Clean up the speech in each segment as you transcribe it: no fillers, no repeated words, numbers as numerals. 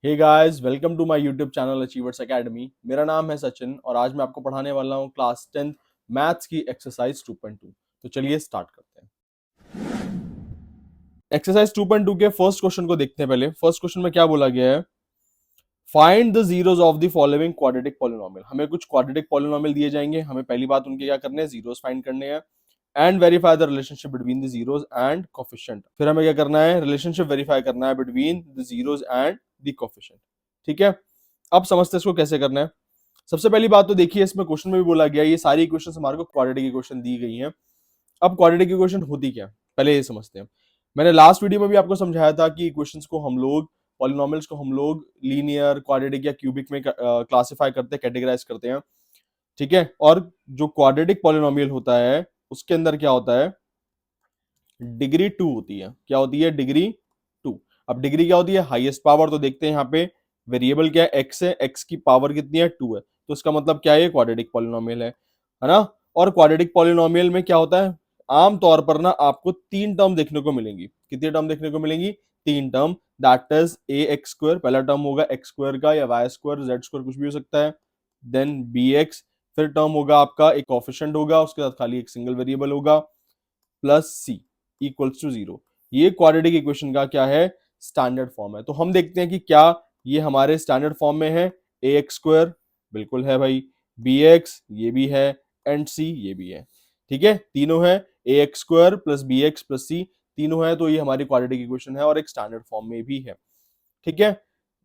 Hey guys, welcome to my YouTube channel Achievers Academy. मेरा नाम है सचिन और आज मैं आपको पढ़ाने वाला हूँ क्लास 10 मैथ्स की एक्सरसाइज 2.2। तो चलिए स्टार्ट करते हैं। एक्सरसाइज 2.2 के फर्स्ट क्वेश्चन को देखते हैं। पहले फर्स्ट क्वेश्चन में क्या बोला गया है, find the zeros of the following quadratic polynomial. हमें कुछ क्वाड्रेटिक पॉलिनोमियल दिए जाएंगे, हमें पहली बात उनके क्या करने हैं, जीरोस फाइंड करने हैं। And verify the relationship between the zeros and coefficient. फिर हमें क्या करना है, रिलेशनशिप वेरीफाई करना है between the zeros and the coefficient. ठीक है, अब समझते हैं इसको कैसे करना है। सबसे पहली बात तो देखिए, इसमें क्वेश्चन में भी बोला गया ये सारी इक्वेशंस हमारे को क्वाड्रेटिक इक्वेशन दी गई हैं। अब क्वाड्रेटिक इक्वेशन होती क्या, पहले ये समझते हैं। मैंने लास्ट वीडियो में भी आपको समझाया था कि इक्वेशंस को हम लोग, पॉलिनोमियल्स को हम लोग लीनियर, क्वाड्रेटिक या क्यूबिक में क्लासिफाई करते हैं, कैटेगराइज करते हैं। ठीक है, और जो क्वाड्रेटिक पॉलिनोमियल होता है उसके अंदर क्या होता है, डिग्री 2 होती है। क्या होती है, डिग्री 2। अब डिग्री क्या होती है, हाईएस्ट पावर। तो देखते हैं यहाँ पे वेरिएबल क्या है, एक्स है, एक्स की पावर कितनी है, 2 है। तो इसका मतलब क्या है, क्वाड्रेटिक पॉलिनोमियल है ना। और क्वाड्रेटिक पॉलिनोमियल में क्या होता है, आमतौर पर ना आपको 3 टर्म देखने को मिलेंगी। कितनी टर्म देखने को मिलेंगी, 3 term. That is a x square, पहला टर्म होगा एक्स स्क्वायर का, या वाई स्क्वायर, जेड स्क्वायर, कुछ भी हो सकता है। देन बी एक्स, फिर टर्म होगा आपका एक कोफिशिएंट होगा, उसके साथ खाली एक सिंगल वेरिएबल होगा, प्लस सी इक्वल्स टू 0। ये क्वाड्रेटिक इक्वेशन का क्या है, स्टैंडर्ड फॉर्म है। तो हम देखते हैं कि क्या ये हमारे स्टैंडर्ड फॉर्म में है। ए एक्स स्क्वायर बिल्कुल है भाई, बी एक्स ये भी है, एंड सी ये भी है। ठीक है, तीनों है, ए x square plus B x plus C, तीनों है। तो ये हमारी क्वाड्रेटिक इक्वेशन है और एक स्टैंडर्ड फॉर्म में भी है। ठीक है,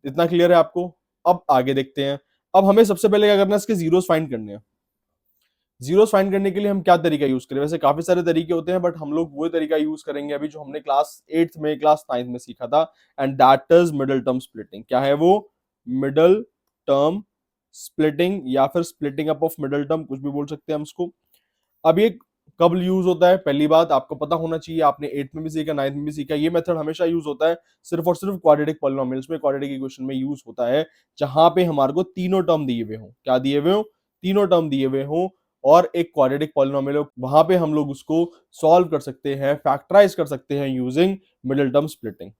इतना क्लियर है आपको। अब आगे देखते हैं। अब हमें सबसे पहले क्या करना है, इसके जीरोस फाइंड करने हैं। जीरोस फाइंड करने के लिए हम क्या तरीका यूज करें, वैसे काफी सारे तरीके होते हैं, बट हम लोग वो तरीका यूज करेंगे अभी जो हमने क्लास 8th में, क्लास 9th में सीखा था। And that is middle term splitting. क्या है वो, मिडिल टर्म स्प्लिटिंग, या फिर splitting up of middle term, कुछ भी बोल सकते हैं हम इसको। अब ये कब यूज होता है, पहली बात आपको पता होना चाहिए, आपने 8th में भी सीखा, 9th में भी सीखा, ये मेथड हमेशा यूज होता है सिर्फ और सिर्फ क्वाड्रेटिक पॉलिनोमियल्स में, क्वाड्रेटिक इक्वेशन में यूज होता है, जहां पे हमारे को तीनों टर्म दिए हुए हों। क्या दिए हुए हों, तीनों टर्म दिए हुए हों, और एक क्वाड्रेटिक पॉलिनोमियल हो, वहां पे हम लोग उसको सॉल्व कर सकते हैं, फैक्टराइज कर सकते हैं यूजिंग मिडिल टर्म स्प्लिटिंग।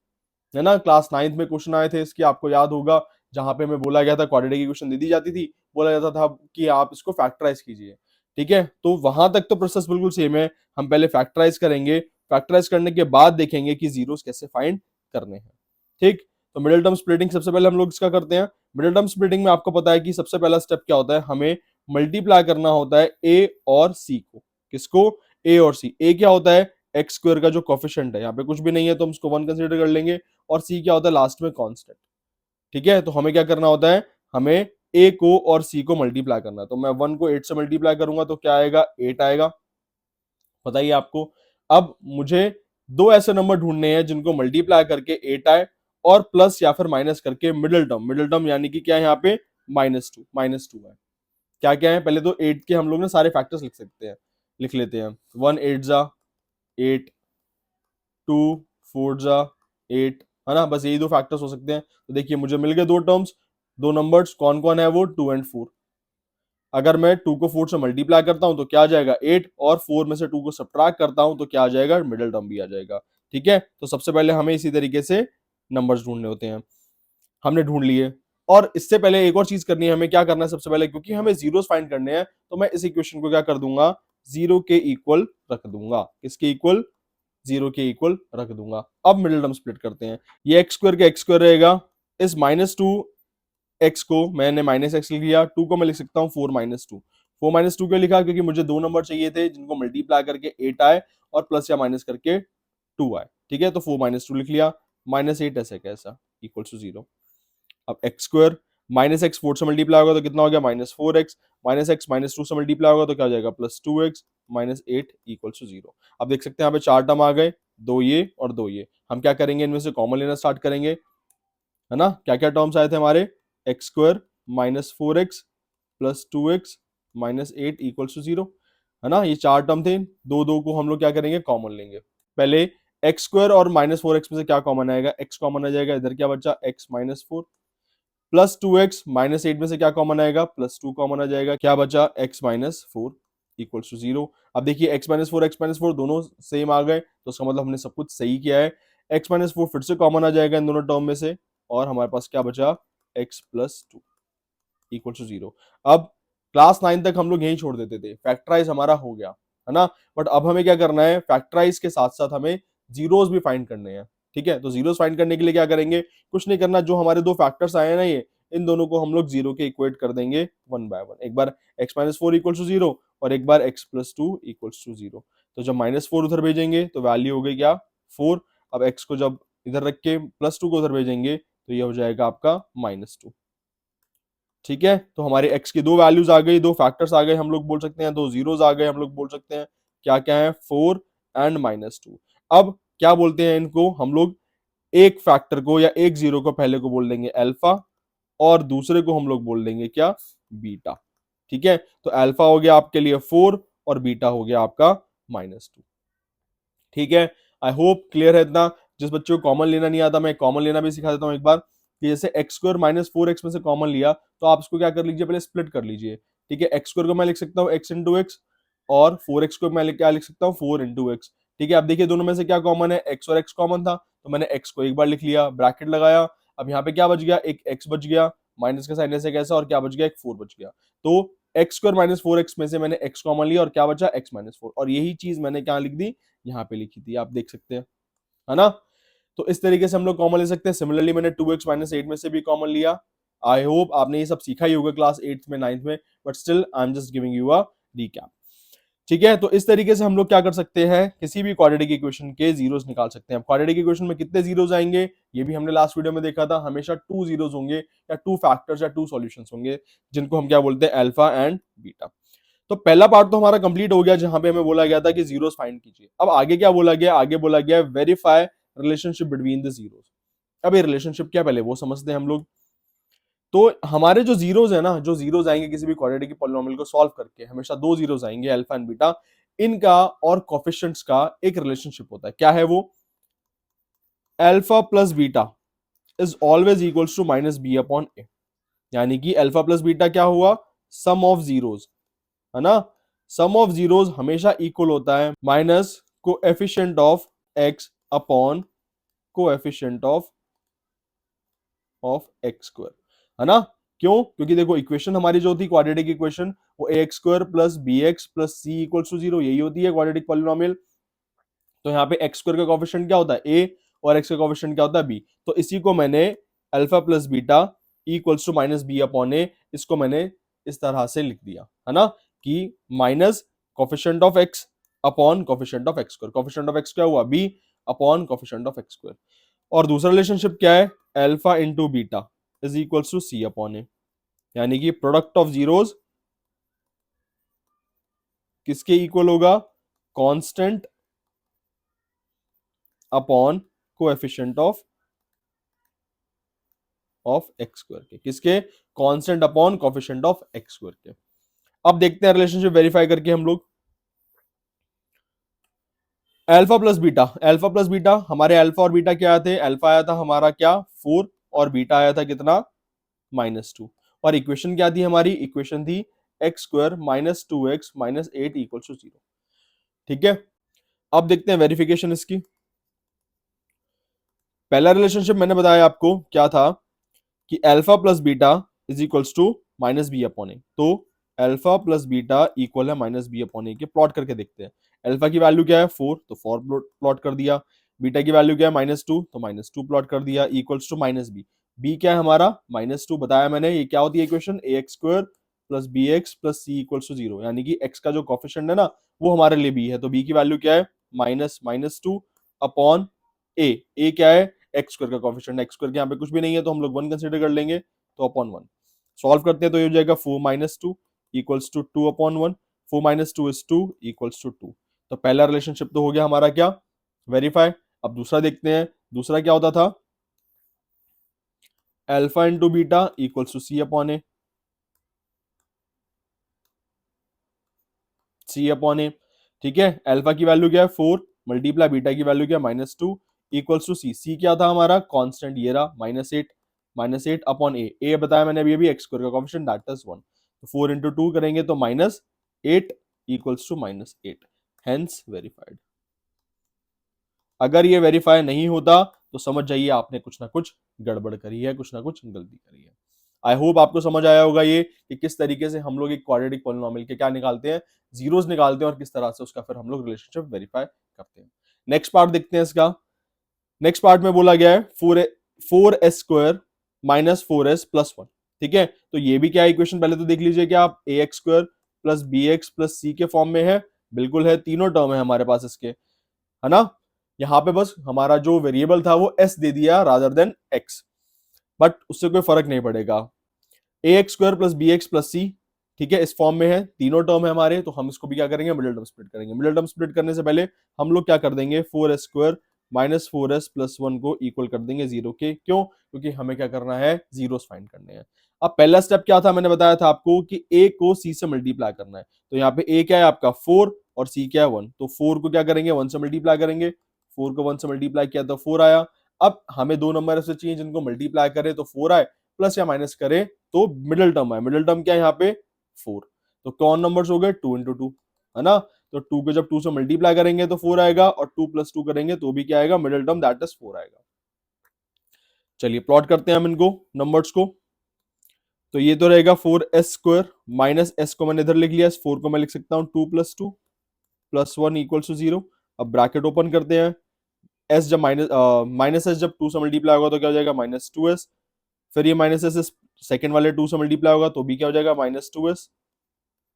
है ना, क्लास 9th में क्वेश्चन आए थे इसके, आपको याद होगा, जहां पे हमें बोला गया था, क्वाड्रेटिक इक्वेशन दे दी जाती थी, बोला जाता था कि आप इसको फैक्टराइज कीजिए। ठीक है, तो वहां तक तो प्रोसेस बिल्कुल सेम है। हम पहले फैक्टराइज करेंगे, फैक्टराइज करने के बाद देखेंगे कि जीरोस कैसे फाइंड करने हैं। ठीक, तो मिडिल टर्म स्प्लिटिंग सबसे पहले हम लोग इसका करते हैं। मिडिल टर्म स्प्लिटिंग में आपको पता है कि सबसे पहला स्टेप क्या होता है, हमें मल्टीप्लाई करना होता है ए और सी को। किसको, ए और सी। ए क्या होता है, एक्स स्क्वायर का जो कोफिशिएंट है, यहाँ पे कुछ भी नहीं है तो हम उसको 1 कंसीडर कर लेंगे। और सी क्या होता है, लास्ट में कांस्टेंट। ठीक है, तो हमें क्या करना होता है, हमें ए को और सी को मल्टीप्लाई करना है। तो मैं 1 को 8 से मल्टीप्लाई करूंगा तो क्या आएगा, 8 आएगा। बताइए आपको। अब मुझे दो ऐसे नंबर ढूंढने हैं जिनको मल्टीप्लाई करके 8 आए, और प्लस या फिर माइनस करके मिडिल टर्म, मिडिल टर्म यानी कि क्या है यहाँ पे, माइनस टू है। क्या क्या है, पहले तो 8 के हम लोग ना सारे फैक्टर्स लिख सकते हैं, लिख लेते हैं। 1 8 जा 8, 2 4 जा 8, है ना, बस यही दो फैक्टर्स हो सकते हैं। तो देखिए मुझे मिल गए दो टर्म्स, दो नंबर्स, कौन कौन है वो, 2 एंड 4। अगर मैं 2 को 4 से मल्टीप्लाई करता हूं तो क्या आ जाएगा, 8, और 4 में से 2 को सब्ट्रैक्ट करता हूं तो क्या आ जाएगा, मिडिल टर्म भी आ जाएगा। ठीक है, तो सबसे पहले हमें इसी तरीके से नंबर्स ढूंढने होते हैं। हमने ढूंढ लिए, और इससे पहले एक और चीज करनी है, हमें क्या करना है सबसे पहले, क्योंकि हमें जीरोस फाइंड करने हैं, तो मैं इस इक्वेशन को क्या कर दूंगा, जीरो के इक्वल रख दूंगा। किसके इक्वल, जीरो के इक्वल रख दूंगा। अब मिडिल टर्म स्प्लिट करते हैं। ये एक्स स्क्वायर का एक्स स्क्वायर रहेगा, इस -2 एक्स को मैंने माइनस एक्स लिख लिया, 2 को मैं लिख सकता हूँ 4 - 2। 4 - 2 क्यों लिखा, क्योंकि मुझे दो नंबर चाहिए थे जिनको मल्टीप्लाई करके 8 आए और प्लस या माइनस करके 2 आए। ठीक है, तो 4 - 2 लिख लिया, -8 ऐसे कैसा इक्वल टू 0। अब एक्स स्क्वायर, -x 4 से मल्टीप्लाई होगा तो कितना हो गया, -4x, -x -2 से मल्टीप्लाई होगा तो क्या हो जाएगा, +2x, -8 इक्वल टू 0। अब देख सकते हैं यहाँ पे चार टर्म आ गए, दो ये और दो ये। हम क्या करेंगे, इनमें से कॉमन लेना स्टार्ट करेंगे, है ना। क्या क्या टर्म्स आए थे हमारे, x square -4x +2x -8 equal to 0, है ना। ये चार टर्म थे, दो दो को हम लोग क्या करेंगे, कॉमन लेंगे। पहले एक्स स्क्वायर और -4x में से क्या कॉमन आएगा, x कॉमन आ जाएगा, इधर क्या बचा, x -4, +2x -8 में से क्या कॉमन आएगा, +2 कॉमन आ जाएगा, क्या बचा, x -4 इक्वल टू 0। अब देखिए x -4 दोनों सेम आ गए, तो उसका मतलब हमने सब कुछ सही किया है। x -4 फिर से कॉमन आ जाएगा इन दोनों टर्म में से, और हमारे पास क्या बचा, x प्लस 2 इक्वल टू 0। अब क्लास 9 तक हम लोग यही छोड़ देते थे, फैक्टराइज हमारा हो गया है ना, बट अब हमें क्या करना है, फैक्टराइज के साथ साथ हमें जीरोस भी फाइंड करने हैं। ठीक है, तो जीरोस फाइंड करने के लिए क्या करेंगे, कुछ नहीं करना, जो हमारे दो फैक्टर्स आए हैं ना, ये इन दोनों को हम लोग जीरो के इक्वेट कर देंगे वन बाय वन। एक बार x minus four equal to zero और एक बार x plus two equal to zero. तो जब माइनस फोर उधर भेजेंगे तो वैल्यू हो गई क्या, 4। अब x को जब इधर रख के प्लस टू को उधर भेजेंगे तो ये हो जाएगा आपका -2। ठीक है, तो हमारे x की दो वैल्यूज आ गई, दो फैक्टर्स आ गए, हम लोग बोल सकते हैं दो जीरोस आ गए, हम लोग बोल सकते हैं क्या क्या है, 4 एंड -2। अब क्या बोलते हैं इनको हम लोग, एक फैक्टर को या एक जीरो को पहले को बोल देंगे अल्फा और दूसरे को हम लोग बोल देंगे क्या, बीटा। ठीक है, तो अल्फा हो गया आपके लिए 4 और बीटा हो गया आपका -2। ठीक है, आई होप क्लियर है इतना। जिस बच्चे को कॉमन लेना नहीं आता, मैं कॉमन लेना भी सिखा देता हूं एक बार, कि जैसे x square minus four x में से कॉमन लिया तो आप इसको क्या कर लीजिए, पहले स्प्लिट कर लीजिए। ठीक है, एक्स स्क्वायर को मैं लिख सकता हूँ एक्स इंटू एक्स और फोर एक्स को मैं क्या लिख सकता हूँ, फोर इंटू एक्स। ठीक है, अब देखिए दोनों में से क्या कॉमन है, एक्स और एक्स कॉमन था, तो मैंने एक्स को एक बार लिख लिया, ब्रैकेट लगाया। अब यहाँ पे क्या बच गया, एक एक्स बच गया, माइनस का साइन ऐसे कैसा, और क्या बच गया, एक फोर बच गया। तो x square minus four x में से मैंने एक्स कॉमन लिया और क्या बचा, एक्स माइनस फोर, और यही चीज मैंने क्या लिख दी, यहाँ पे लिखी थी, आप देख सकते हैं, है ना। तो इस तरीके से हम लोग कॉमन ले सकते हैं। सिमिलरली मैंने 2x माइनस एट में से भी कॉमन लिया। आई होप आपने ये सब सीखा ही होगा क्लास 8th में 9th में, but still I am just giving you a recap. ठीक है, तो इस तरीके से हम लोग क्या कर सकते हैं, किसी भी क्वाड्रेटिक इक्वेशन के जीरोस निकाल सकते हैं। क्वाड्रेटिक इक्वेशन में कितने जीरोस आएंगे, ये भी हमने लास्ट वीडियो में देखा था, हमेशा टू जीरोस होंगे या टू फैक्टर्स या टू सॉल्यूशंस होंगे, जिनको हम क्या बोलते हैं, अल्फा एंड बीटा। तो पहला पार्ट तो हमारा कंप्लीट हो गया, जहां पे हमें बोला गया था कि जीरोस फाइंड कीजिए। अब आगे क्या बोला गया, आगे बोला गया verify relationship between the zeros. अब ये रिलेशनशिप क्या, पहले वो समझते हैं हम लोग। तो हमारे जो जीरोस है ना, जो जीरोस आएंगे किसी भी क्वाड्रेटिक पॉलिनोमियल को सॉल्व करके, हमेशा दो जीरोस आएंगे, अल्फा एंड बीटा। इनका और कोफिशिएंट्स का एक रिलेशनशिप होता है, क्या है वो, alpha plus beta is always equals to minus B upon ए। यानी कि अल्फा प्लस बीटा क्या हुआ, सम ऑफ जीरोस, है ना। सम ऑफ जीरोस हमेशा इक्वल होता है minus coefficient of x upon coefficient of x square, है ना। क्यों, क्योंकि देखो इक्वेशन हमारी जो होती है क्वाड्रेटिक इक्वेशन, वो A x square plus B x plus C equals to zero, यही होती है क्वाड्रेटिक पॉलिनोमियल। तो यहाँ पे एक्स स्क्वायर का कोएफिशिएंट क्या होता है, ए, और एक्स का कोएफिशिएंट क्या होता है, बी। तो इसी को मैंने alpha plus beta equals to minus B upon A, इसको मैंने इस तरह से लिख दिया, है ना, कि minus coefficient of x upon coefficient of x square. Coefficient of x क्या हुआ, b upon coefficient of x square. और दूसरा रिलेशनशिप क्या है, alpha into beta is equals to C upon ए। यानी कि प्रोडक्ट ऑफ जीरोस किसके इक्वल होगा, constant upon coefficient of x square के, किसके, constant upon coefficient of x square के। अब देखते हैं रिलेशनशिप वेरीफाई करके हम लोग। Alpha plus beta, alpha plus beta, हमारे अल्फा और बीटा क्या आए थे, अल्फा आया था हमारा क्या 4 और बीटा आया था कितना -2। और इक्वेशन क्या थी हमारी, इक्वेशन थी x square minus two x minus eight equal to zero. ठीक है, अब देखते हैं वेरिफिकेशन इसकी। पहला रिलेशनशिप मैंने बताया आपको क्या था, कि alpha plus beta is equals to minus B upon a. तो अल्फा प्लस बीटा इक्वल है माइनस बी अपॉन ए के। प्लॉट करके देखते हैं, अल्फा की वैल्यू क्या है 4, तो 4 प्लॉट कर दिया। बीटा की वैल्यू क्या है -2, तो -2 प्लॉट कर दिया, equals to minus b. B क्या है हमारा -2, बताया मैंने, ये क्या होती है equation, a x square plus B x plus C equals to zero. यानी कि एक्स का जो कॉफिशिएंट है ना, वो हमारे लिए बी है, तो बी की वैल्यू क्या है, -2 अपॉन ए। ए क्या है, एक्स स्क्वायर का कॉफिशिएंट, एक्स स्क्वायर के यहाँ पे कुछ भी नहीं है तो हम लोग 1 कंसीडर कर लेंगे, तो अपॉन 1। सॉल्व करते हैं तो ये हो जाएगा 4 minus two equals to 2 upon 1। 4 minus two is 2 equals to 2। तो पहला रिलेशनशिप तो हो गया हमारा क्या, वेरीफाई। अब दूसरा देखते हैं, दूसरा क्या होता था, alpha into beta equals to C upon a, c upon a. ठीक है, अल्फा की वैल्यू क्या है 4 मल्टीप्लाई बीटा की वैल्यू क्या है -2 इक्वल्स टू सी। सी क्या था हमारा कांस्टेंट, ये रहा -8, -8 अपॉन ए। ए बताया मैंने अभी एक्स स्क्वायर का कोएफिशिएंट दैट इज 1। तो 4 इंटू 2 करेंगे तो -8 इक्वल्स टू -8, हेंस वेरीफाइड। अगर ये वेरीफाई नहीं होता तो समझ जाइए आपने कुछ ना कुछ गड़बड़ करी है, कुछ ना कुछ गलती करी है। आई होप आपको समझ आया होगा ये कि किस तरीके से हम लोग एक क्वाड्रेटिक पॉलिनोमियल के क्या निकालते हैं, जीरोस निकालते हैं और किस तरह से उसका फिर हम लोग रिलेशनशिप वेरीफाई करते हैं। नेक्स्ट पार्ट देखते हैं इसका। नेक्स्ट पार्ट में बोला गया है 4s² माइनस 4s+1। ठीक है, तो ये भी क्या इक्वेशन पहले तो देख लीजिए कि आप ax² प्लस bx+c के फॉर्म में है, बिल्कुल है, तीनों टर्म है हमारे पास इसके, है ना। यहां पे बस हमारा जो वेरिएबल था वो s दे दिया रादर देन x, बट उससे कोई फर्क नहीं पड़ेगा। ax² प्लस bx+c, ठीक है, इस फॉर्म में है, तीनों टर्म है हमारे, तो हम इसको भी क्या करेंगे, मिडिल टर्म स्प्लिट करेंगे। मिडिल टर्म स्प्लिट करने से पहले हम लोग क्या कर देंगे, 4s² माइनस 4s+1 को इक्वल कर देंगे 0 के। क्यों? क्योंकि हमें क्या करना है, जीरोस फाइंड करने हैं। अब पहला स्टेप क्या था, मैंने बताया था आपको कि a को c से मल्टीप्लाई करना है। तो यहाँ पे a क्या है आपका 4 और c क्या है 1, तो 4 को क्या करेंगे 1 से मल्टीप्लाई करेंगे, 4 को 1 से मल्टीप्लाई किया तो 4 आया। अब हमें दो नंबर ऐसे चाहिए जिनको मल्टीप्लाई करें तो 4 आए, प्लस या माइनस करें तो मिडिल टर्म है। मिडिल टर्म क्या है यहाँ पे 4, तो कौन नंबर्स हो गए 2 इंटू 2, है ना। तो 2 को जब 2 से मल्टीप्लाई करेंगे तो 4 आएगा, और 2 प्लस 2 करेंगे तो भी क्या आएगा, मिडिल टर्म दैट इज 4 आएगा। चलिए प्लॉट करते हैं हम इनको नंबर्स को। तो ये तो रहेगा 4s² माइनस s को मैंने इधर लिख लिया, 4 को मैं लिख सकता हूं 2 प्लस 2 प्लस 1 इक्वल टू 0। अब ब्रैकेट ओपन करते हैं, s जब माइनस s जब 2 से मल्टीप्लाई होगा तो क्या हो जाएगा -2s, फिर ये माइनस s सेकंड वाले 2 से मल्टीप्लाई होगा तो भी क्या हो जाएगा -2s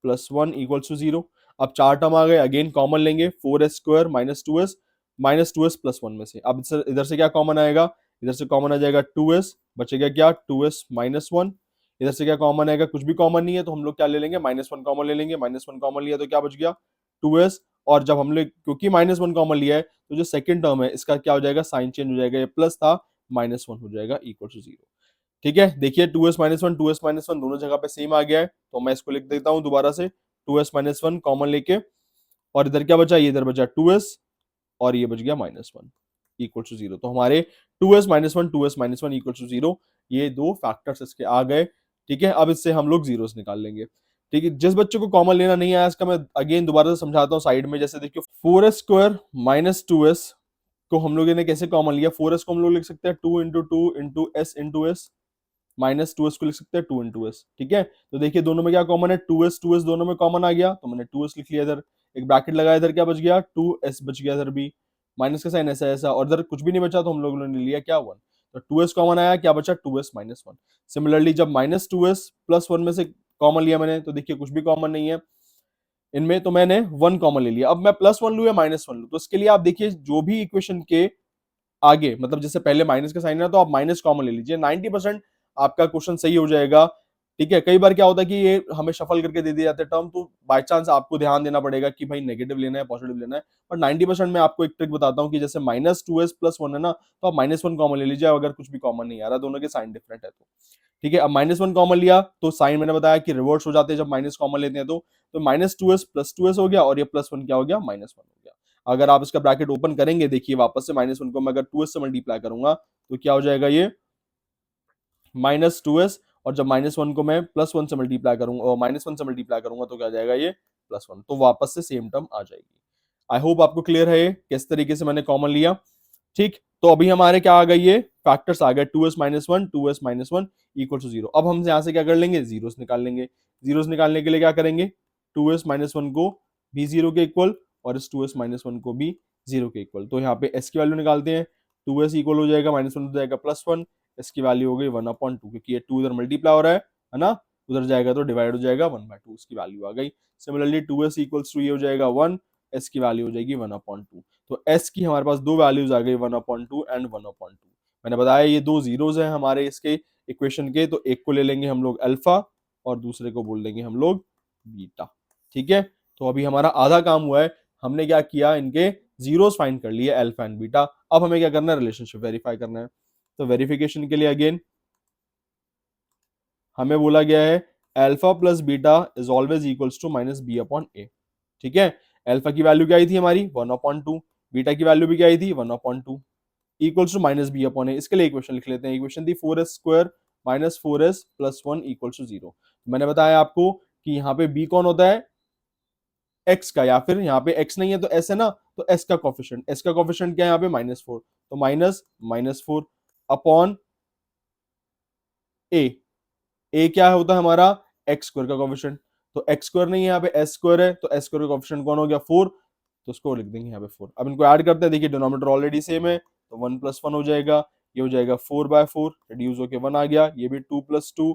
प्लस 1 इक्वल टू 0। अब चार टर्म आ गए, अगेन कॉमन लेंगे, 4s² -2s प्लस 1 में से। अब इधर से क्या कॉमन आएगा, इधर से कॉमन आ जाएगा 2s, बचेगा क्या 2s माइनस 1। इधर से क्या कॉमन आएगा, कुछ भी कॉमन नहीं है, तो हम लोग क्या ले लेंगे -1 कॉमन ले लेंगे। -1 कॉमन लिया तो क्या बच गया 2s, और जब हम लोग क्योंकि -1 कॉमन लिया है तो जो सेकंड टर्म है इसका क्या हो जाएगा, साइन चेंज हो जाएगा, ये प्लस था -1 हो जाएगा इक्वल टू 0। ठीक है, देखिए 2s माइनस वन दोनों जगह पे सेम आ गया है, तो मैं इसको लिख देता हूं दोबारा से, 2s-1 कॉमन लेके, और इधर क्या बचा, ये इधर बचा 2s, और ये बच गया -1 इक्वल टू 0। तो हमारे 2s-1 इक्वल टू 0, ये दो फैक्टर्स इसके आ गए। ठीक है, अब इससे हम लोग जीरोस निकाल लेंगे। ठीक है, जिस बच्चे को कॉमन लेना नहीं आया इसका मैं अगेन दोबारा से समझाता हूँ साइड में। जैसे देखियो 4s² माइनस 2s को हम लोगों ने कैसे कॉमन लिया, 4s को हम लोग लिख सकते हैं 2 into 2 into s into s, -2s को लिख सकते हैं 2 इंटू एस। ठीक है, तो देखिए दोनों में क्या कॉमन है, 2s दोनों में कॉमन आ गया, तो मैंने 2s लिख लिया इधर, एक ब्रैकेट लगाया, इधर क्या बच गया 2s बच गया, इधर भी माइनस का साइन ऐसा ऐसा, और इधर कुछ भी नहीं बचा तो हम लोगों ने लिया क्या 1, तो 2s कॉमन आया, क्या बचा 2s-1। सिमिलरली जब -2s प्लस 1 में से कॉमन लिया मैंने, तो देखिए कुछ भी कॉमन नहीं है इनमें, तो मैंने 1 कॉमन ले लिया। अब मैं +1 लूं या -1 लूं, तो इसके लिए आप देखिए जो भी इक्वेशन के आगे, मतलब जैसे पहले माइनस का साइन है तो आप माइनस कॉमन ले लीजिए, 90% आपका क्वेश्चन सही हो जाएगा। ठीक है, कई बार क्या होता है कि ये हमें शफल करके दे दिए जाते हैं टर्म, तो बाय चांस आपको ध्यान देना पड़ेगा कि भाई नेगेटिव लेना है पॉजिटिव लेना है। पर 90% मैं आपको एक ट्रिक बताता हूँ कि जैसे -2s+1 है ना, तो आप -1 कॉमन ले लीजिए अगर कुछ भी कॉमन नहीं आ रहा, दोनों के साइन डिफरेंट है तो। ठीक है, अब -1 कॉमन लिया तो साइन मैंने बताया कि रिवर्स हो जाते हैं जब माइनस कॉमन लेते हैं, तो -2s+2s हो गया, और ये +1 क्या हो गया -1 हो गया। अगर आप इसका ब्रैकेट ओपन करेंगे, देखिए वापस से -1 को मैं अगर 2s से मल्टीप्लाई करूंगा तो क्या हो जाएगा, ये -2s, और जब -1 को मैं +1 से मल्टीप्लाई करूंगा और -1 से मल्टीप्लाई करूंगा तो क्या हो जाएगा, ये +1, तो वापस से सेम टर्म आ जाएगी। आई होप आपको क्लियर है किस तरीके से मैंने कॉमन लिया। ठीक, तो अभी हमारे क्या आ गई, ये फैक्टर्स आ गए 2s-1 इक्वल टू 0। अब हम यहां से क्या कर लेंगे, जीरोस निकाल लेंगे। जीरोस निकालने के लिए क्या करेंगे, 2s-1 को भी 0 के इक्वल, और इस 2s-1 को भी 0 के इक्वल। तो यहाँ पे s की वैल्यू निकालते हैं, 2s इक्वल हो जाएगा -1 हो जाएगा +1, s की वैल्यू हो गई 1/2, क्योंकि ये 2 इधर मल्टीप्लाई हो रहा है ना, उधर जाएगा तो डिवाइड हो जाएगा 1/2, उसकी वैल्यू आ गई। सिमिलरली 2s इक्वल्स टू ये हो जाएगा 1, s की वैल्यू हो जाएगी 1/2। तो s की हमारे पास दो वैल्यूज आ गई 1/2 एंड 1/2। मैंने बताया ये दो जीरोस हैं हमारे इसके इक्वेशन के, तो एक को ले लेंगे हम लोग अल्फा और दूसरे को बोल देंगे हम लोग बीटा। ठीक है, तो अभी हमारा आधा काम हुआ है, हमने क्या किया, इनके जीरोस फाइंड कर लिए अल्फा एंड बीटा। अब हमें क्या करना है, रिलेशनशिप वेरीफाई करना है। तो वेरिफिकेशन के लिए अगेन हमें बोला गया है alpha plus beta is always equals to -b/a। ठीक है, अल्फा की वैल्यू क्या आई थी हमारी 1/2, बीटा की वैल्यू भी क्या आई थी 1/2, इक्वल्स टू -b/a। इसके लिए इक्वेशन लिख लेते हैं, इक्वेशन थी 4s² minus 4s+1 equals to 0। मैंने बताया आपको कि यहाँ पे b कौन होता है, x का, या फिर यहाँ पे x नहीं है तो s है ना, तो एस का कॉफिशिएंट क्या है यहाँ पे -4, तो -4 अपॉन ए। ए क्या होता है हमारा एक्स स्क्वायर का कॉफिशिएंट, तो एक्स स्क्वायर नहीं है यहाँ पे एस स्क्वायर है, तो एस स्क्वायर का कॉफिशिएंट कौन हो गया 4, तो उसको लिख देंगे यहाँ पे 4। अब इनको ऐड करते हैं, देखिए डिनोमिनेटर ऑलरेडी सेम है, तो 1 + 1 हो जाएगा, ये हो जाएगा 4/4, रिड्यूस होके 1 आ गया, ये भी 2 + 2,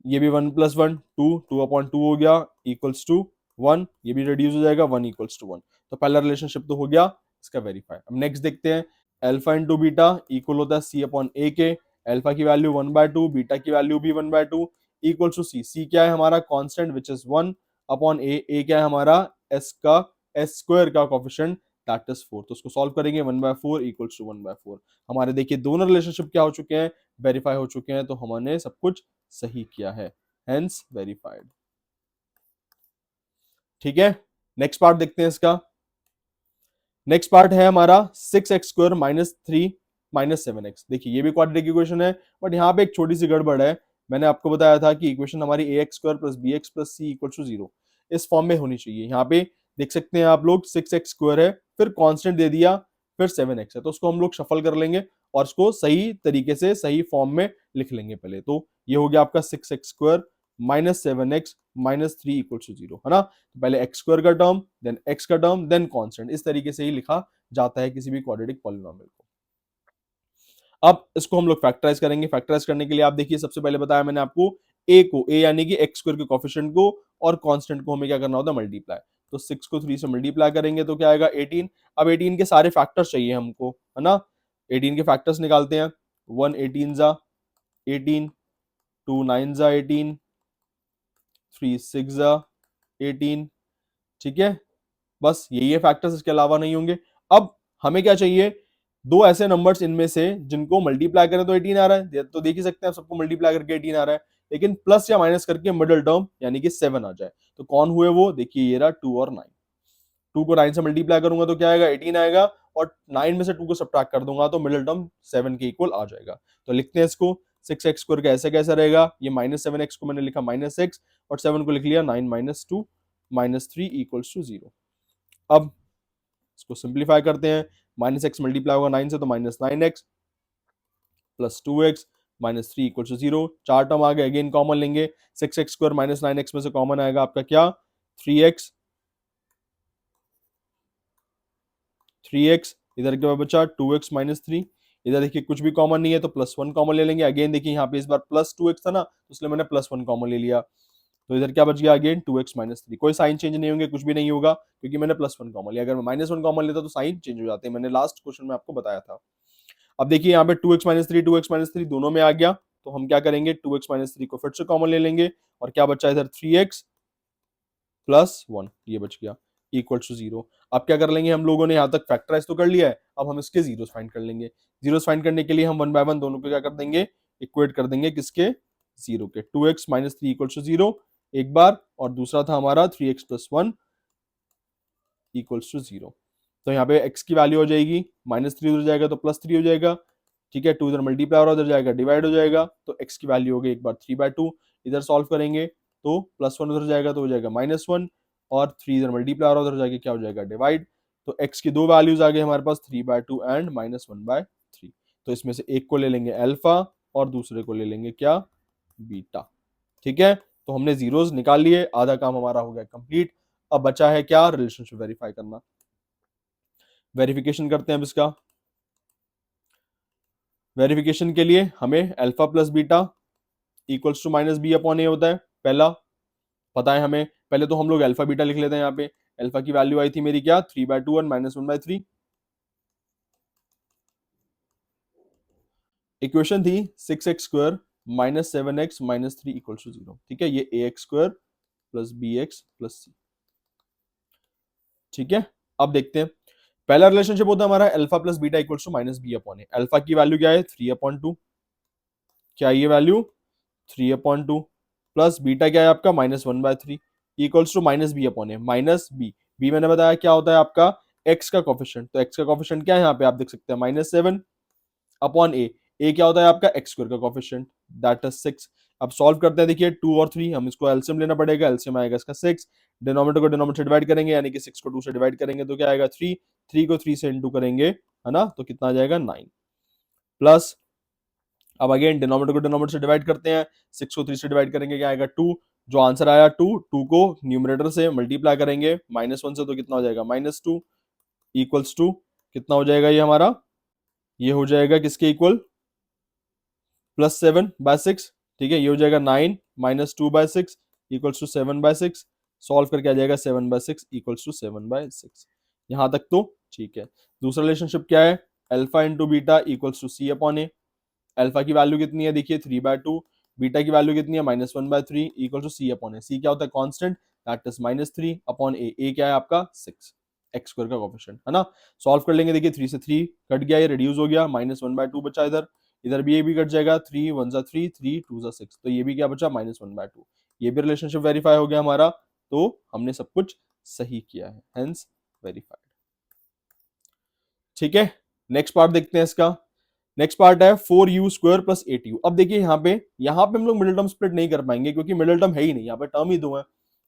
ये भी 1 + 1 2, 2/2 हो गया इक्वल्स टू 1, ये भी रिड्यूस हो जाएगा 1 = 1। तो पहला रिलेशनशिप तो हो गया इसका वेरीफाई। अब नेक्स्ट देखते हैं, अल्फा इंटू बीटा इक्वल होता है C/A के, अल्फा की वैल्यू 1/2, बीटा की वैल्यू भी 1/2 इक्वल टू सी क्या है हमारा constant which is 1 upon a क्या है हमारा एस का एस स्क्वायर का कोफिशिएंट दैट इज 4, तो उसको सॉल्व करेंगे 1/4 इक्वल्स टू 1/4। हमारे देखिए दोनों रिलेशनशिप क्या हो चुके हैं, वेरीफाई हो चुके हैं, तो हमने सब कुछ सही किया है, हेंस वेरीफाइड। ठीक है, नेक्स्ट पार्ट देखते हैं इसका। नेक्स्ट पार्ट है हमारा 6x² - 3 - 7x। देखिए ये भी क्वाड्रेटिक इक्वेशन है, बट यहाँ पे एक छोटी सी गड़बड़ है। मैंने आपको बताया था कि इक्वेशन हमारी ax² + bx + c = 0 इस फॉर्म में होनी चाहिए। यहाँ पे देख सकते हैं आप लोग 6x² है, फिर कांस्टेंट दे दिया, फिर 7x है, तो उसको हम लोग शफल कर लेंगे और उसको सही तरीके से सही फॉर्म में लिख लेंगे पहले। तो ये हो गया आपका 6x² - 7x - 3 = 0, है ना। तो पहले x² का टर्म, देन x का टर्म, देन कांस्टेंट, इस तरीके से ही लिखा जाता है किसी भी क्वाड्रेटिक पॉलिनोमियल को। अब इसको हम लोग फैक्टराइज करेंगे। फैक्टराइज करने के लिए आप देखिए, सबसे पहले बताया मैंने आपको ए यानी कि x² के कोफिशिएंट को और कांस्टेंट को हमें क्या करना होता है, मल्टीप्लाई। तो 6 को 3 से मल्टीप्लाई करेंगे तो क्या आएगा 18। अब 18 के सारे फैक्टर्स चाहिए हमको, है ना। 18 के फैक्टर्स निकालते हैं, 1 18 जा 18, 2 9 जा 18, 3 6 जा 18। ठीक है, बस यही है फैक्टर्स, इसके अलावा नहीं होंगे। अब हमें क्या चाहिए, दो ऐसे नंबर्स इनमें से जिनको मल्टीप्लाई करें तो 18 आ रहा है, तो देख ही सकते हैं सबको मल्टीप्लाई करके 18 आ रहा है, लेकिन प्लस या माइनस करके मिडिल टर्म यानी कि 7 आ जाए, तो कौन हुए वो, देखिए ये रहा 2 और 9। 2 को 9 से मल्टीप्लाई करूंगा तो क्या आएगा 18 आएगा, और 9 में से 2 को सब्ट्रैक्ट कर दूंगा तो मिडिल टर्म 7 के इक्वल आ जाएगा। तो लिखते हैं इसको, 6x² ऐसे कैसा रहेगा, ये -7x को मैंने लिखा -x और 7 को लिख लिया 9 - 2 - 3 = 0। अब इसको सिंप्लीफाई करते हैं, -x मल्टीप्लाई होगा 9 से तो -9x + 2x - 3 = 0। 4 टर्म आ गए, अगेन कॉमन लेंगे, 6x² - 9x में से कॉमन आएगा आपका क्या 3x, 3x इधर के बाद बचा 2x - 3, इधर देखिए कुछ भी कॉमन नहीं है तो +1 कॉमन ले लेंगे। अगेन देखिए यहाँ पे इस बार +2x था ना, इसलिए मैंने +1 कॉमन ले लिया, तो इधर क्या बच गया अगेन 2x - 3। कोई साइन चेंज नहीं होंगे, कुछ भी नहीं होगा क्योंकि मैंने +1 कॉमन लिया। अगर मैं -1 कॉमन लेता तो साइन चेंज हो जाते हैं, मैंने लास्ट क्वेश्चन में आपको बताया था। अब देखिए यहाँ पे 2x - 3 2x - 3 दोनों में आ गया, तो हम क्या करेंगे 2x - 3 को फिर से कॉमन ले लेंगे और क्या बचा इधर 3x + 1, ये बच गया = 0। अब क्या कर लेंगे हम लोगों ने यहाँ तक फैक्टराइज तो कर लिया है, अब हम इसके जीरोस फाइंड कर लेंगे। जीरोस फाइंड करने के लिए हम 1 बाय 1 दोनों को क्या कर देंगे, इक्वेट कर देंगे किसके, जीरो के। 2x - 3 = 0 एक बार, और दूसरा था हमारा 3x + 1 = 0। तो यहाँ पे x की वैल्यू हो जाएगी -3 उधर जाएगा तो +3 हो जाएगा, ठीक है। 2 इधर मल्टीप्लाई हो रहा है, उधर जाएगा डिवाइड हो जाएगा, तो x की वैल्यू हो गई एक बार 3/2। इधर सॉल्व करेंगे तो +1 उधर जाएगा तो हो जाएगा -1, और 3 इधर मल्टीप्लाई हो रहा है, उधर जाके क्या हो जाएगा डिवाइड। तो x की दो वैल्यूज आ गई हमारे पास 3/2 एंड -1/3। तो इसमें से एक को ले लेंगे अल्फा और दूसरे को ले लेंगे क्या, बीटा। ठीक है, तो हमने जीरोस निकाल लिए, आधा काम हमारा हो गया कंप्लीट। अब बचा है क्या, रिलेशनशिप वेरीफाई करना। वेरिफिकेशन करते हैं अब इसका। वेरिफिकेशन के लिए हमें alpha plus beta equals to -b/a होता है, पहला पता है हमें। पहले तो हम लोग अल्फा बीटा लिख लेते हैं। यहाँ पे अल्फा की वैल्यू आई थी मेरी क्या 3/2 और -1/3। इक्वेशन थी 6x² - 7x - 3 = 0। ठीक है, ये ax² + bx + c। ठीक है, अब देखते हैं। पहला रिलेशनशिप होता है हमारा alpha plus beta equals to -b/a। Alpha की वैल्यू क्या है 3/2, क्या ये वैल्यू 3/2, प्लस बीटा क्या है आपका -1/3 equals to -b/a। Minus b, b मैंने बताया क्या होता है आपका x का कोफिशिएंट, तो x का कोफिशिएंट क्या है यहाँ पे आप देख सकते हैं -7 अपॉन ए। ए क्या होता है आपका x² का कोफिशिएंट दैट इज 6। अब सॉल्व करते हैं, देखिए 2 और 3, हम इसको एलसीएम लेना पड़ेगा, एलसीएम आएगा इसका 6, डिनोमिनेटर को डिनोमिनेटर से डिवाइड करेंगे, यानी कि 6 को 2 से डिवाइड करेंगे तो क्या आएगा 3, 3 को 3 से इंटू करेंगे, है ना, तो कितना आ जाएगा 9, प्लस अब अगेन डिनोमिनेटर को डिनोमिनेटर से डिवाइड करते हैं, 6 को 3 से डिवाइड करेंगे, क्या आएगा 2, जो आंसर आया 2, 2 को न्यूमरेटर से मल्टीप्लाई करेंगे -1 से, तो कितना हो जाएगा -2 इक्वल्स टू, कितना हो जाएगा ये हमारा, ये हो जाएगा किसके इक्वल, +7/6, ठीक है, ये हो जाएगा 9 -2/6 इक्वल्स टू 7/6, सॉल्व करके आ जाएगा 7/6 इक्वल्स टू 7/6, यहां तक तो ठीक है। दूसरा रिलेशनशिप क्या है, alpha into beta equals to C upon A, alpha की वैल्यू कितनी है, देखिए 3/2, बीटा की वैल्यू कितनी है -1/3 equal to C upon a, सी क्या होता है कांस्टेंट, दैट इज -3 अपॉन ए, ए क्या है आपका 6, एक्स स्क्वायर का कोफिशिएंट, है ना। सॉल्व कर लेंगे, देखिए 3 से 3 कट गया, ये रिड्यूस हो गया, -1/2 बचा इधर, इधर भी ये भी कट जाएगा, 3 1 जा 3, 3 2 जा 6, तो ये भी क्या बचा -1/2, ये भी रिलेशनशिप वेरीफाई हो गया हमारा, तो हमने सब कुछ सही किया है, हेंस वेरीफाइड। ठीक है, नेक्स्ट पार्ट देखते हैं इसका। नेक्स्ट पार्ट है 4u² + 8u। अब देखिए यहाँ पे हम लोग मिडिल टर्म स्प्लिट नहीं कर पाएंगे क्योंकि मिडिल टर्म है ही नहीं, यहाँ पे टर्म ही दो है।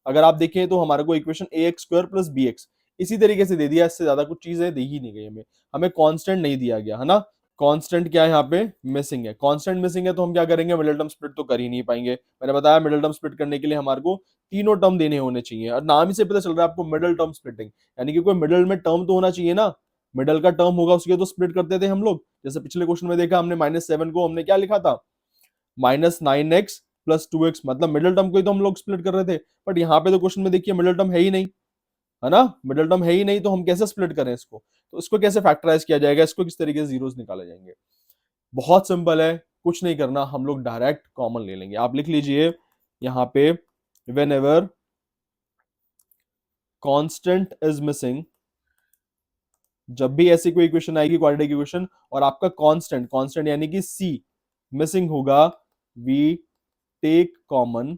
अगर आप देखें तो हमारे को इक्वेशन ax² + bx इसी तरीके से दे दिया, इससे ज्यादा कुछ चीजें दी ही नहीं गई हमें, हमें कांस्टेंट नहीं दिया गया, है ना। कांस्टेंट क्या है यहाँ पे, मिसिंग है, कांस्टेंट मिसिंग है, तो हम क्या करेंगे, मिडिल टर्म स्प्लिट तो कर ही नहीं पाएंगे। मैंने बताया मिडिल टर्म स्प्लिट करने के लिए हमारे को तीनों टर्म देने होने चाहिए, और नाम ही से पता चल रहा है आपको मिडिल टर्म स्प्लिटिंग, यानी कि कोई मिडिल में टर्म तो होना चाहिए ना, मिडल का टर्म होगा उसके तो स्प्लिट करते थे हम लोग। जैसे पिछले क्वेश्चन में देखा हमने -7 को हमने क्या लिखा था, -9x + 2x, मतलब मिडल टर्म को ही तो हम लोग स्प्लिट कर रहे थे। बट यहाँ पे तो क्वेश्चन में देखिए मिडल टर्म है ही नहीं, है ना, मिडल टर्म है ही नहीं, तो हम कैसे स्प्लिट करें इसको, तो इसको कैसे फैक्टराइज किया जाएगा, इसको किस तरीके से जीरोस निकाले जाएंगे। बहुत सिंपल है, कुछ नहीं करना, हम लोग डायरेक्ट कॉमन ले लेंगे। आप लिख लीजिए यहाँ पे, when ever constant is missing, जब भी ऐसी कोई इक्वेशन आएगी क्वाड्रेटिक इक्वेशन और आपका कांस्टेंट कांस्टेंट यानी कि c मिसिंग होगा, वी टेक कॉमन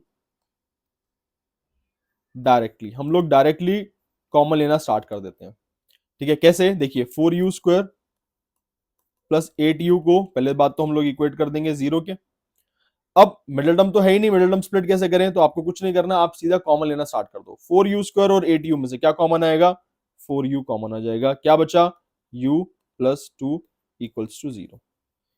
डायरेक्टली, हम लोग डायरेक्टली कॉमन लेना स्टार्ट कर देते हैं। ठीक है, कैसे, देखिए 4u² + 8u को पहले बात तो हम लोग इक्वेट कर देंगे 0 के। अब मिडिल टर्म तो है ही नहीं, मिडिल टर्म स्प्लिट कैसे करें, तो आपको कुछ नहीं करना, आप सीधा कॉमन लेना स्टार्ट कर दो। 4u² और 8u में से क्या कॉमन आएगा, 4u कॉमन आ जाएगा, क्या बचा, u + 2 = 0,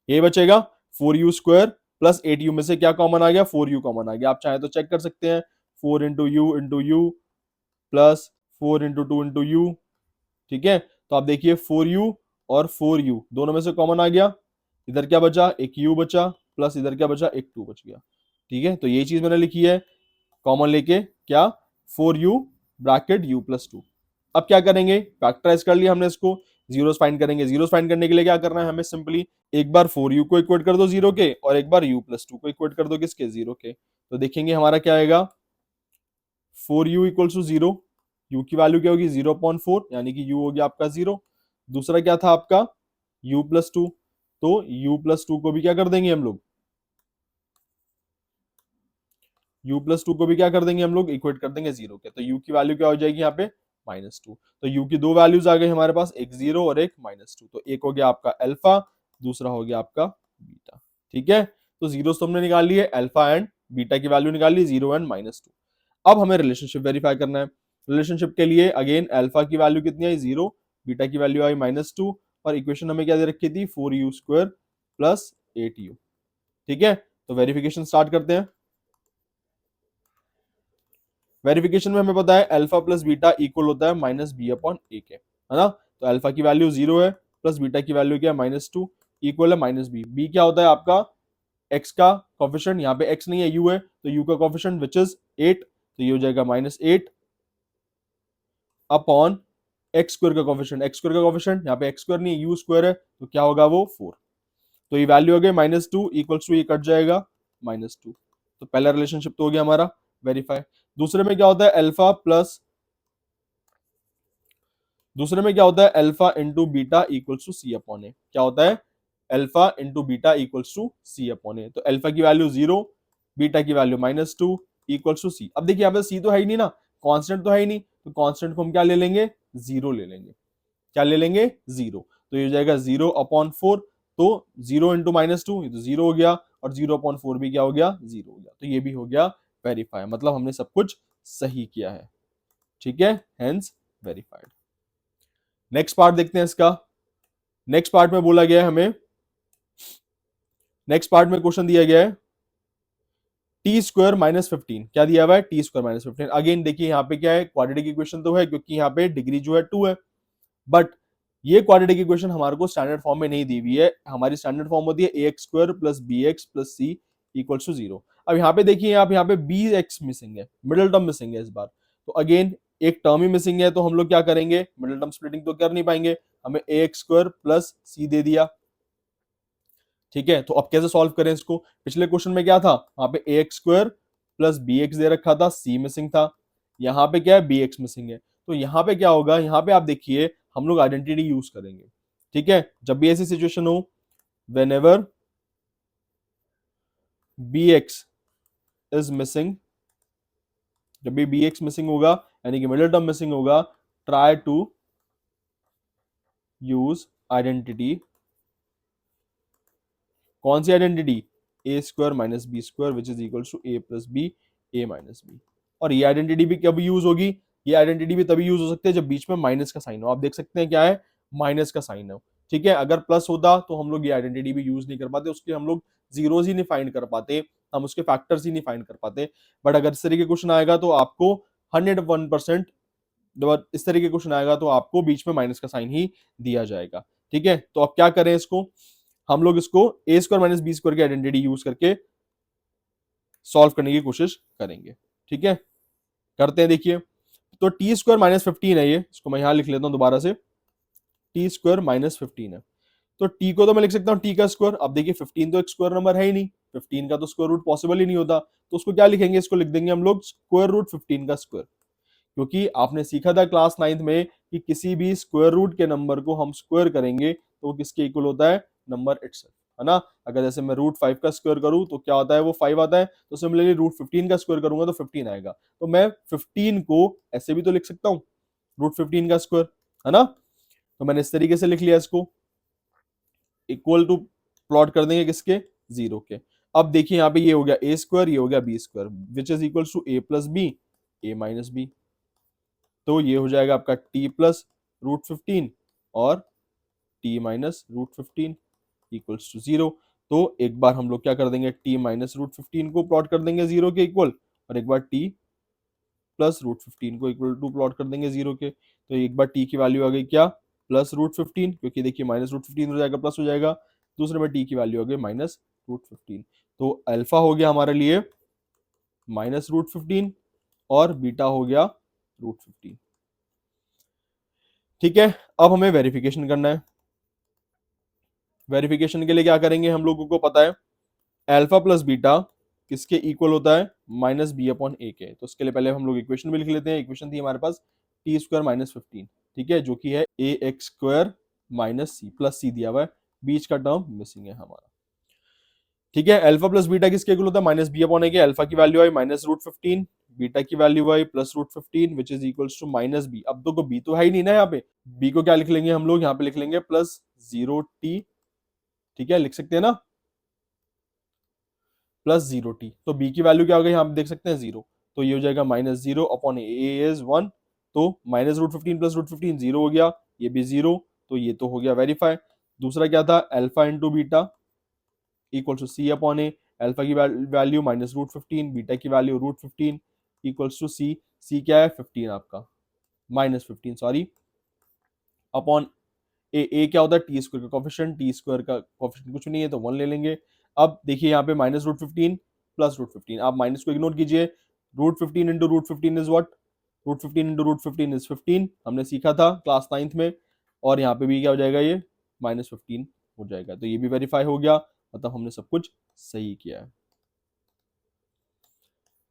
ये बचेगा। 4u² + 8u में से क्या कॉमन आ गया, 4u कॉमन आ गया। आप चाहे तो चेक कर सकते हैं, 4 × u प्लस 4 × 2 × u, ठीक है। तो आप देखिए 4u और 4u दोनों में से कॉमन आ गया, इधर क्या बचा, एक u बचा, प्लस इधर क्या बचा, एक 2 बच गया। ठीक है, तो यही चीज मैंने लिखी है, कॉमन लेके क्या, 4u ब्रैकेट u + 2। अब क्या करेंगे, फैक्टराइज कर लिया हमने इसको, जीरोस फाइंड करेंगे। जीरोस फाइंड करने के लिए क्या करना है हमें, सिंपली एक बार 4u को इक्वेट कर दो 0 के, और एक बार u + 2 को इक्वेट कर दो किसके, 0 के। तो देखेंगे हमारा क्या आएगा, 4u = 0, u की वैल्यू क्या होगी 0/4, यानी कि u हो गया आपका 0। दूसरा क्या था आपका u + 2, तो u + 2 को भी क्या कर देंगे हम लोग, u + 2 को भी क्या कर देंगे हम लोग, इक्वेट कर देंगे 0 के। तो u की वैल्यू क्या हो जाएगी यहाँ पे, -2। तो u की दो वैल्यूज आ गई हमारे पास, एक 0 और एक -2। तो एक हो गया आपका अल्फा, दूसरा हो गया आपका बीटा। ठीक है, तो जीरोस तो हमने निकाल लिए, अल्फा एंड बीटा की वैल्यू निकाल ली, 0 एंड -2। अब हमें रिलेशनशिप वेरीफाई करना है। रिलेशनशिप के लिए अगेन अल्फा की वैल्यू कितनी आई 0, बीटा की वैल्यू आई -2, और इक्वेशन हमें क्या दे रखी थी, 4u² + 8u। ठीक है, तो वेरिफिकेशन स्टार्ट करते हैं। वेरिफिकेशन में हमें पता है अल्फा + बीटा इक्वल होता है -b/a के, है ना। तो अल्फा की वैल्यू 0 है, प्लस बीटा की वैल्यू क्या है -2, इक्वल है -b। b क्या होता है आपका, x का कोफिशिएंट, यहाँ पे x नहीं है u है, तो u का कोफिशिएंट विच इज 8, तो ये हो जाएगा -8 अपॉन x² का कोफिशिएंट, x² का कोफिशिएंट यहाँ पे x² नहीं है u² है, तो क्या होगा वो 4। तो ये वैल्यू हो गई -2 इक्वल्स टू, ये कट जाएगा -2। तो पहला रिलेशनशिप तो हो गया हमारा वेरीफाई। दूसरे में क्या होता है अल्फा प्लस, दूसरे में क्या होता है alpha into beta equals to C upon a, क्या होता है alpha into beta equals to C upon a. तो अल्फा की वैल्यू 0, बीटा की वैल्यू -2 इक्वल्स टू सी। अब देखिए यहाँ पे सी तो है ही नहीं ना, कांस्टेंट तो है ही नहीं, तो कांस्टेंट को हम क्या ले लेंगे, 0 ले लेंगे। क्या ले लेंगे, 0। तो ये हो जाएगा 0/4, तो 0 × -2 ये तो 0 हो गया, और 0/4 भी क्या हो गया, 0 हो गया। तो ये भी हो गया वेरीफाई, मतलब हमने सब कुछ सही किया है। ठीक है, हेंस वेरीफाइड। नेक्स्ट पार्ट देखते हैं इसका। नेक्स्ट पार्ट में बोला गया है हमें, नेक्स्ट पार्ट में क्वेश्चन दिया गया है टी स्क्वायर माइनस 15, क्या दिया हुआ है टी स्क्वायर माइनस 15। अगेन देखिए यहाँ पे क्या है, क्वाड्रेटिक इक्वेशन तो है क्योंकि यहाँ पे डिग्री जो है 2 है, बट ये क्वाड्रेटिक इक्वेशन हमारे को स्टैंडर्ड फॉर्म में नहीं दी हुई है। हमारी स्टैंडर्ड फॉर्म होती है ए x square plus B x plus c equal to 0। अब यहाँ पे देखिए, आप यहाँ पे बी एक्स मिसिंग है, मिडिल टर्म मिसिंग है इस बार, तो अगेन एक टर्म ही मिसिंग है, तो हम लोग क्या करेंगे, मिडिल टर्म स्प्लिटिंग तो कर नहीं पाएंगे, हमें ए एक्स स्क्वायर प्लस सी दे दिया। ठीक है, तो अब कैसे सॉल्व करें इसको, पिछले क्वेश्चन में क्या था, वहां पे a x square plus B x दे रखा था, सी मिसिंग था, यहाँ पे क्या है बी एक्स मिसिंग है, तो यहाँ पे क्या होगा, यहाँ पे आप देखिए हम लोग आइडेंटिटी यूज करेंगे। ठीक है, जब भी ऐसी सिचुएशन हो, whenever b x is missing, जब भी बी एक्स मिसिंग होगा यानी कि मिडिल टर्म मिसिंग होगा, ट्राई टू यूज आइडेंटिटी, कौन सी identity, a square minus b square which is equal to a plus b, a minus b. और ये आइडेंटिटी भी कब यूज होगी, ये आइडेंटिटी भी तभी यूज हो सकती है जब बीच में माइनस का साइन हो। आप देख सकते हैं क्या है, माइनस का साइन है। ठीक है, अगर प्लस होता तो हम लोग ये आइडेंटिटी भी यूज नहीं कर पाते, उसके हम लोग जीरोज ही नहीं फाइंड कर पाते, हम उसके फैक्टर्स ही नहीं फाइंड कर पाते। बट अगर इस तरीके क्वेश्चन आएगा तो आपको 101%, जब इस तरीके क्वेश्चन आएगा तो आपको बीच में माइनस का साइन ही दिया जाएगा। ठीक है, तो अब क्या करें इसको, हम लोग इसको ए स्क्वायर माइनस बी स्क्वायर की आइडेंटिटी यूज करके सॉल्व करने की कोशिश करेंगे। ठीक है, करते हैं, देखिए तो टी स्क्वायर माइनस 15 है ये, इसको मैं यहां लिख लेता हूं दोबारा से, टी स्क्वायर माइनस 15 है, तो टी को तो मैं लिख सकता हूं टी का स्क्वायर। अब देखिए 15 तो एक स्क्वायर नंबर है ही नहीं, 15 का तो स्क्वायर रूट पॉसिबल ही नहीं होता, तो उसको क्या लिखेंगे, इसको लिख देंगे हम लोग स्क्वायर रूट 15 का स्क्वायर, क्योंकि आपने सीखा था क्लास 9th में कि किसी भी स्क्वायर रूट के नंबर को हम स्क्वायर करेंगे तो वो किसके इक्वल होता है, नंबर इटसेल्फ, है ना। अगर जैसे मैं रूट 5 का स्क्वायर करूं तो क्या होता है, वो 5 आता है, तो सिमिलरली रूट 15 का स्क्वायर करूंगा तो 15 आएगा, तो मैं 15 को ऐसे भी तो लिख सकता हूं, रूट 15 का स्क्वायर, है ना। तो मैंने इस तरीके से लिख लिया, इसको इक्वल टू प्लॉट कर देंगे किसके, 0 के। अब देखिए यहाँ पे ये हो गया ए स्क्वायर, ये हो गया b square, which is equal to a plus b, a minus b, तो ये हो जाएगा आपका t प्लस रूट 15 और t minus root 15 equals to 0। तो एक बार हम लोग क्या कर देंगे, t माइनस रूट 15 को प्लॉट कर देंगे 0 के इक्वल, और एक बार t प्लस रूट 15 को इक्वल टू प्लॉट कर देंगे 0 के। तो एक बार t की वैल्यू आ गई क्या, प्लस रूट 15, क्योंकि देखिए माइनस रूट 15 हो जाएगा प्लस हो जाएगा, दूसरे में t की वैल्यू आ गई माइनस रूट 15, तो अल्फा हो गया हमारे लिए माइनस रूट 15 और बीटा हो गया रूट 15। ठीक है, अब हमें वेरिफिकेशन करना है। वेरिफिकेशन के लिए क्या करेंगे, हम लोगों को पता है अल्फा प्लस बीटा किसके इक्वल होता है, माइनस बी अपॉन ए के। तो उसके लिए पहले हम लोग इक्वेशन भी लिख लेते हैं। इक्वेशन थी हमारे पास टी स्क्वायर माइनस 15, ठीक है, जो कि है ए एक्स स्क्वायर माइनस सी, प्लस सी दिया हुआ है, बीच का टर्म मिसिंग है हमारा। ठीक है, अल्फा प्लस बीटा किसके इक्वल होता है, माइनस बी अपॉन ए के। अल्फा की वैल्यू आई माइनस रूट 15, बीटा की वैल्यू आई plus root 15 which is equals to minus b. अब तो बी तो है ही नहीं ना यहाँ पे, बी को क्या लिख लेंगे हम लोग, यहाँ पे लिख लेंगे प्लस 0t। ठीक है, लिख सकते हैं ना, प्लस 0t। तो b की वैल्यू क्या हो गई, यहाँ पे देख सकते हैं 0, तो ये हो जाएगा माइनस 0 अपॉन ए इज 1, तो माइनस रूट 15 प्लस रूट 15 0 हो गया, ये भी 0, तो ये तो हो गया वेरीफाई। दूसरा क्या था, alpha into beta equal to C upon A, alpha की वैल्यू माइनस रूट 15, बीटा की value root 15 equals to C, C क्या है 15 आपका, माइनस 15 सॉरी, अपॉन ए क्या होता है टी स्क्वायर का कॉफिशिएंट, टी स्क्वायर का कॉफिशिएंट कुछ नहीं है तो 1 ले लेंगे। अब देखिए यहाँ पे माइनस रूट 15 प्लस रूट 15, आप माइनस को इग्नोर कीजिए, root 15 into root 15 is what, root 15 into root 15 is 15, हमने सीखा था क्लास 9th में। और यहाँ पे भी क्या हो जाएगा, ये माइनस 15 हो जाएगा, तो ये भी वेरीफाई हो गया, मतलब हमने सब कुछ सही किया है।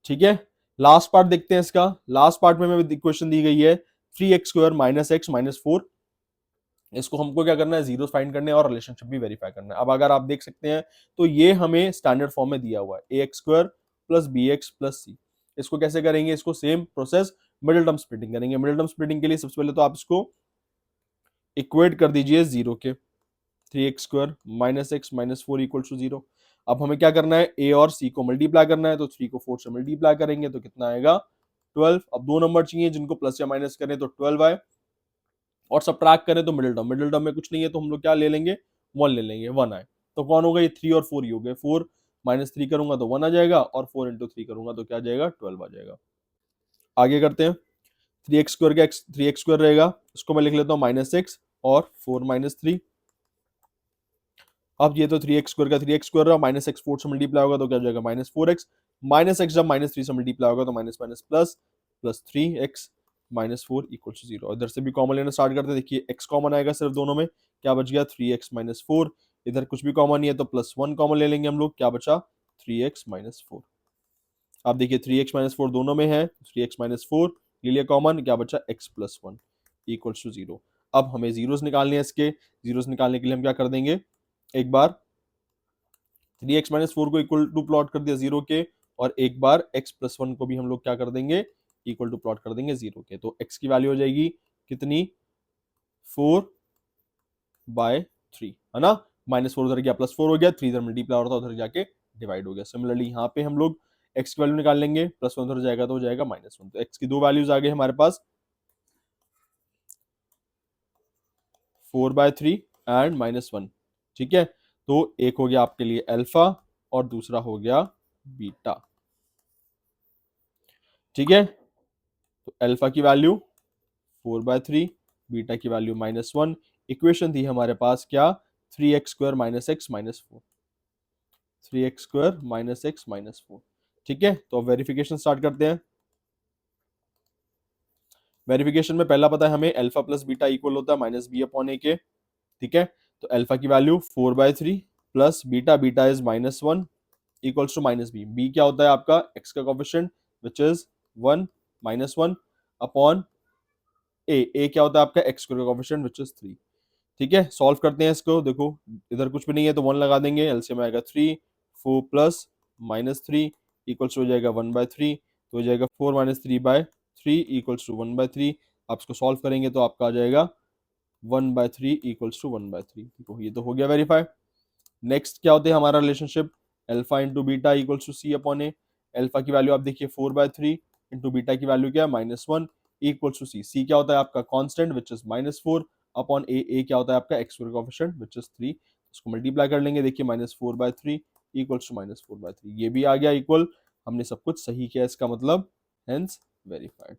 ठीक है, लास्ट पार्ट देखते हैं इसका। लास्ट पार्ट में हमें क्वेश्चन दी गई है 3x square minus x minus 4, इसको हमको क्या करना है, जीरो फाइंड करने और रिलेशनशिप भी वेरीफाई करना है। अब अगर आप देख सकते हैं तो ये हमें स्टैंडर्ड फॉर्म में दिया हुआ है, ए x square plus B x plus c. इसको कैसे करेंगे, इसको same process middle term splitting करेंगे। मिडिल टर्म स्प्लिटिंग के लिए सबसे पहले तो आप इसको इक्वेट कर दीजिए 0 के, 3x square minus x minus 4 equal to 0। अब हमें क्या करना है, ए और सी को मल्टीप्लाई करना है, तो 3 को 4 से मल्टीप्लाई करेंगे तो कितना आएगा 12। अब दो नंबर चाहिए जिनको प्लस या माइनस करें, तो 12 आए, और सब्ट्रैक्ट करें तो मिडिल टर्म में कुछ नहीं है, तो हम लोग क्या ले लेंगे, 1 ले लेंगे, 1 आए। तो कौन हो गए, ये 3 और 4 ही हो गए। 4 माइनस 3 करूंगा तो 1 आ जाएगा, और 4 इंटू 3 करूंगा तो क्या आ जाएगा, 12 आ जाएगा। आगे करते हैं, 3x स्क्वायर का 3x स्क्वायर रहेगा, इसको मैं लिख लेता हूँ -6 और 4 - 3। अब ये तो 3x स्क्वायर का 3x स्क्वायर रहा, -x 4 से मल्टीप्लाई होगा तो क्या हो जाएगा, -4x, -x जब -3 से मल्टीप्लाई होगा तो minus minus plus, plus 3x -4 equal to 0। इधर से भी कॉमन लेना स्टार्ट करते हैं, देखिए x कॉमन आएगा सिर्फ दोनों में, क्या बच गया 3x -4। इधर कुछ भी कॉमन नहीं है तो +1 कॉमन ले लेंगे हम लोग, क्या बचा 3x -4। अब देखिए 3x -4 दोनों में है, 3x -4 ले लिया कॉमन, क्या बचा x +1 इक्वल्स टू 0। अब हमें जीरोस निकालने हैं, इसके जीरोस निकालने के लिए हम क्या कर देंगे, एक बार 3x -4 को इक्वल टू प्लॉट कर दिया 0 के, और एक बार x +1 को भी हम लोग क्या कर देंगे, इक्वल टू प्लॉट कर देंगे 0 के। तो x की वैल्यू हो जाएगी कितनी, 4/3, है ना। -4 उधर गया, +4 हो गया, 3 इधर मल्टीप्लाई हो रहा था, उधर जाके डिवाइड हो गया। सिमिलरली यहाँ पे हम लोग x की वैल्यू निकाल लेंगे, +1 उधर जाएगा तो हो जाएगा -1। तो x की दो वैल्यूज आ गई हमारे पास, 4/3 एंड -1। ठीक है, तो एक हो गया आपके लिए अल्फा और दूसरा हो गया बीटा। ठीक है, तो अल्फा की वैल्यू 4/3, बीटा की वैल्यू -1। इक्वेशन थी हमारे पास क्या, 3x square -x -4, 3x square -x -4। ठीक है, तो अब वेरिफिकेशन स्टार्ट करते हैं। वेरिफिकेशन में पहला पता है हमें, अल्फा प्लस बीटा इक्वल होता है -b/a के। ठीक है, तो अल्फा की value 4/3 plus beta, beta is -1 equals to -b। b क्या होता है आपका, x का coefficient which is 1 -1 upon a क्या होता है आपका, x स्क्वायर का कोफिशिएंट विच इज 3। ठीक है, सॉल्व करते हैं इसको, देखो इधर कुछ भी नहीं है तो 1 लगा देंगे, एलसीएम आएगा 3, 4 प्लस -3 इक्वल्स हो जाएगा 1/3, तो हो जाएगा 4 - 3/3 इक्वल्स टू 1/3। आप इसको सॉल्व करेंगे तो आपका आ जाएगा 1/3 इक्वल्स टू 1/3। देखो ये तो हो गया वेरीफाई। नेक्स्ट क्या होते हैं हमारा relationship, alpha into beta equals to c/a। Alpha की वैल्यू आप देखिए 4/3 इंटू बीटा की वैल्यू क्या है -1 इक्वल्स टू c क्या होता है आपका constant which is -4 upon a क्या होता है आपका x square coefficient which is 3। इसको मल्टीप्लाई कर लेंगे, देखिए -4/3 इक्वल्स टू -4/3, ये भी आ गया इक्वल। हमने सब कुछ सही किया, इसका मतलब हेंस वेरीफाइड।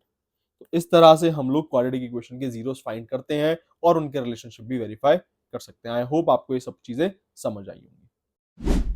तो इस तरह से हम लोग क्वाड्रेटिक इक्वेशन के जीरोस फाइंड करते हैं और उनके रिलेशनशिप भी वेरीफाई कर सकते हैं। आई होप आपको ये सब चीजें समझ आई होंगी।